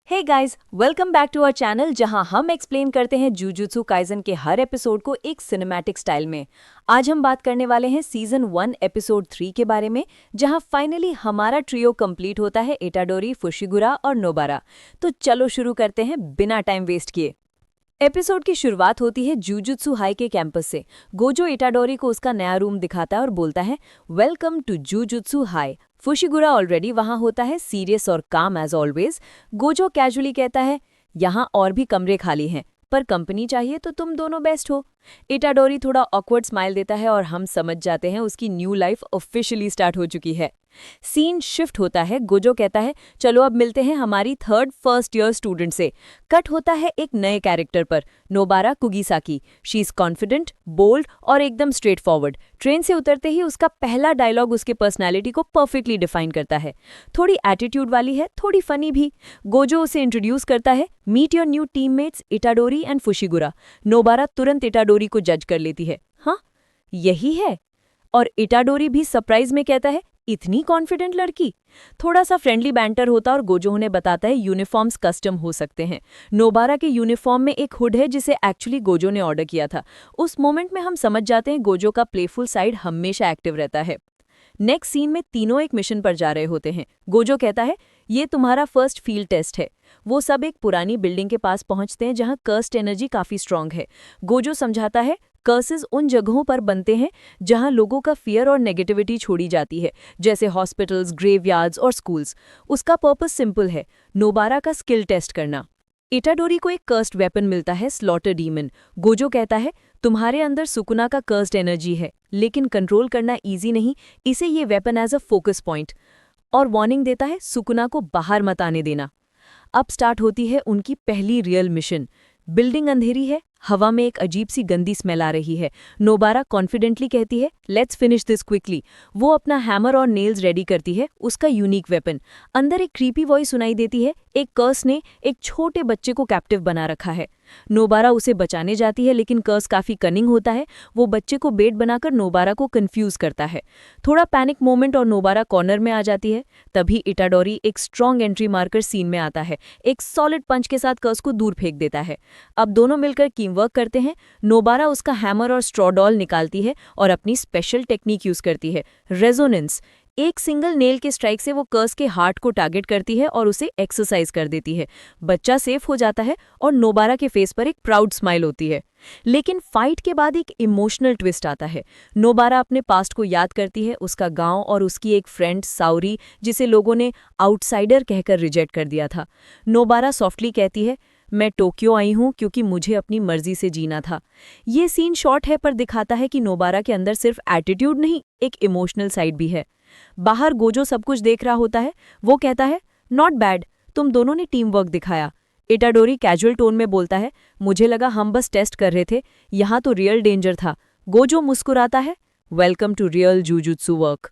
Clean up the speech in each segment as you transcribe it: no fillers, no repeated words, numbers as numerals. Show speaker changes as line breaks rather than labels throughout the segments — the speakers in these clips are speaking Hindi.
Hey guys, welcome back to our channel जहां हम एक्सप्लेन करते हैं जूजुत्सु काइजन के हर एपिसोड को एक सिनेमैटिक स्टाइल में। आज हम बात करने वाले हैं सीजन 1 एपिसोड 3 के बारे में, जहां फाइनली हमारा ट्रियो कंप्लीट होता है इटाडोरी, फुशिगुरा और नोबारा। तो चलो शुरू करते हैं बिना टाइम वेस्ट किए। एपिसोड की शुरुआत होती है जूजुत्सु हाई के कैंपस से। गोजो इटाडोरी को उसका नया रूम दिखाता है और बोलता है, welcome to jujutsu high. फुशिगुरा already वहां होता है, सीरियस और काम एज ऑलवेज। गोजो कैजुअली कहता है, यहाँ और भी कमरे खाली हैं, पर कंपनी चाहिए तो तुम दोनों बेस्ट हो। इटाडोरी थोड़ा ऑकवर्ड स्माइल देता है और हम समझ जाते हैं उसकी न्यू लाइफ ऑफिशियली स्टार्ट हो चुकी है। सीन शिफ्ट होता है। गोजो कहता है, चलो अब मिलते हैं हमारी फर्स्ट ईयर स्टूडेंट से। कट होता है एक नए कैरेक्टर पर, Nobara Kugisaki. She is confident, bold और एकदम स्ट्रेट फॉरवर्ड। ट्रेन से उतरते ही उसका पहला डायलॉग उसके पर्सनैलिटी को परफेक्टली डिफाइन करता है। थोड़ी एटीट्यूड वाली है, थोड़ी फनी भी। गोजो उसे इंट्रोड्यूस करता है, meet your new teammates Itadori and Fushiguro. Nobara तुरंत इटाडोरी को जज कर लेती है, हाँ यही है। और इटाडोरी भी सरप्राइज में कहता है, इतनी कॉन्फिडेंट लड़की। थोड़ा सा फ्रेंडली बैंटर होता और गोजो उन्हें बताता है यूनिफॉर्म्स कस्टम हो सकते हैं। नोबारा के यूनिफॉर्म में एक हुड है जिसे एक्चुअली गोजो ने ऑर्डर किया था। उस मोमेंट में हम समझ जाते हैं गोजो का प्लेफुल साइड हमेशा एक्टिव रहता है। नेक्स्ट सीन में तीनों एक मिशन पर जा रहे होते हैं। गोजो कहता है, ये तुम्हारा फर्स्ट फील्ड टेस्ट है। वो सब एक पुरानी बिल्डिंग के पास पहुंचते हैं जहां कर्स्ड एनर्जी काफी स्ट्रांग है। गोजो समझाता है, कर्सेस उन जगहों पर बनते हैं जहां लोगों का फियर और नेगेटिविटी छोड़ी जाती है, जैसे हॉस्पिटल्स, ग्रेवयार्ड्स और स्कूल्स। उसका पर्पस सिंपल है, नोबारा का स्किल टेस्ट करना। इटाडोरी को एक कर्स्ड वेपन मिलता है, स्लॉटर डीमन। गोजो कहता है, तुम्हारे अंदर सुकुना का कर्स्ड एनर्जी है, लेकिन कंट्रोल करना इजी नहीं, इसे ये weapon as a focus point. और वार्निंग देता है, सुकुना को बाहर मत आने देना। अब स्टार्ट होती है उनकी पहली रियल मिशन। बिल्डिंग अंधेरी है, हवा में एक अजीब सी गंदी स्मेल आ रही है। नोबारा कॉन्फिडेंटली कहती है, लेट्स फिनिश दिस क्विकली। वो अपना हैमर और नेल्स रेडी करती है, उसका यूनिक वेपन। अंदर एक क्रीपी वॉइस सुनाई देती है, एक कर्स ने एक छोटे बच्चे को कैप्टिव बना रखा है। नोबारा उसे बचाने जाती है, लेकिन कर्स काफी कनिंग होता है। वो बच्चे को बेट बनाकर नोबारा को कंफ्यूज करता है। थोड़ा पैनिक मोमेंट और नोबारा कॉर्नर में आ जाती है। तभी इटाडोरी एक स्ट्रॉन्ग एंट्री मारकर सीन में आता है, एक सॉलिड पंच के साथ कर्स को दूर फेंक देता है। अब दोनों मिलकर टीम वर्क करते हैं। नोबारा उसका हैमर और स्ट्रॉडॉल निकालती है और अपनी स्पेशल टेक्निक यूज करती है, रेजोनेंस। एक सिंगल नेल के स्ट्राइक से वो कर्स के हार्ट को टारगेट करती है और उसे एक्सरसाइज कर देती है। बच्चा सेफ हो जाता है और नोबारा के फेस पर एक प्राउड स्माइल होती है। लेकिन फाइट के बाद एक इमोशनल ट्विस्ट आता है। नोबारा अपने पास्ट को याद करती है, उसका गांव और उसकी एक फ्रेंड साउरी, जिसे लोगों ने आउटसाइडर कहकर रिजेक्ट कर दिया था। नोबारा सॉफ्टली कहती है, मैं टोक्यो आई हूं क्योंकि मुझे अपनी मर्जी से जीना था। ये सीन शॉर्ट है पर दिखाता है कि नोबारा के अंदर सिर्फ एटीट्यूड नहीं, एक इमोशनल साइड भी है। बाहर गोजो सब कुछ देख रहा होता है। वो कहता है, नॉट बैड, तुम दोनों ने टीम वर्क दिखाया। इटाडोरी कैजुअल टोन में बोलता है, मुझे लगा हम बस टेस्ट कर रहे थे, यहाँ तो रियल डेंजर था। गोजो मुस्कुराता है, welcome to real jujutsu work.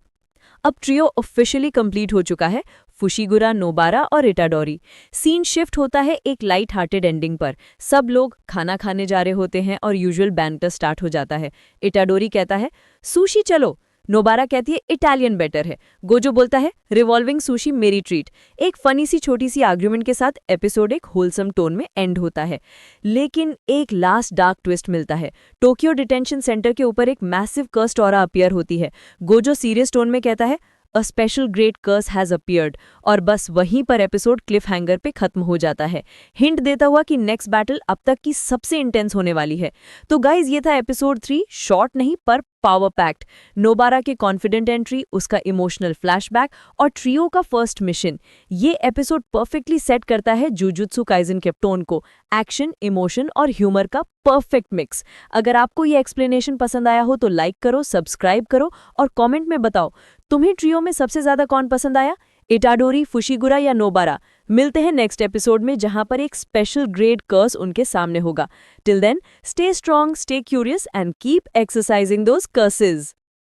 अब ट्रियो ऑफिशियली कंप्लीट हो चुका है, फुशिगुरा, नोबारा और इटाडोरी। सीन शिफ्ट होता है एक लाइट हार्टेड एंडिंग पर। सब लोग खाना खाने जा रहे होते हैं और यूजुअल बैंटर स्टार्ट हो जाता है। इटाडोरी कहता है, सुशी चलो। नोबारा कहती है, इटालियन बेटर है। गोजो बोलता है, रिवॉल्विंग सुशी मेरी ट्रीट। एक फनी सी छोटी सी आर्ग्यूमेंट के साथ एपिसोड एक होलसम टोन में एंड होता है। लेकिन एक लास्ट डार्क ट्विस्ट मिलता है। टोक्यो डिटेंशन सेंटर के ऊपर एक मैसिव कर्स्ड ऑरा अपीयर होती है। गोजो सीरियस टोन में कहता है, a special great curse has appeared. और बस वहीं पर एपिसोड क्लिफ हैंगर पे खत्म हो जाता है, हिंट देता हुआ कि नेक्स्ट बैटल अब तक की सबसे इंटेंस होने वाली है। तो गाइज, ये था एपिसोड 3, शॉर्ट नहीं पर पावर पैक्ड। नोबारा के कॉन्फिडेंट एंट्री, उसका इमोशनल फ्लैशबैक और ट्रियो का फर्स्ट मिशन। ये एपिसोड परफेक्टली सेट करता है जूजुत्सु काइजन के टोन को, एक्शन, इमोशन और ह्यूमर का परफेक्ट मिक्स। अगर आपको ये एक्सप्लेनेशन पसंद आया हो तो लाइक करो, सब्सक्राइब करो और कमेंट में बताओ तुम्हें ट्रियो में सबसे ज्यादा कौन पसंद आया, इटाडोरी, फुशिगुरा या नोबारा। मिलते हैं नेक्स्ट एपिसोड में जहां पर एक स्पेशल ग्रेड कर्स उनके सामने होगा। Till then, stay strong, stay curious and keep exercising those curses.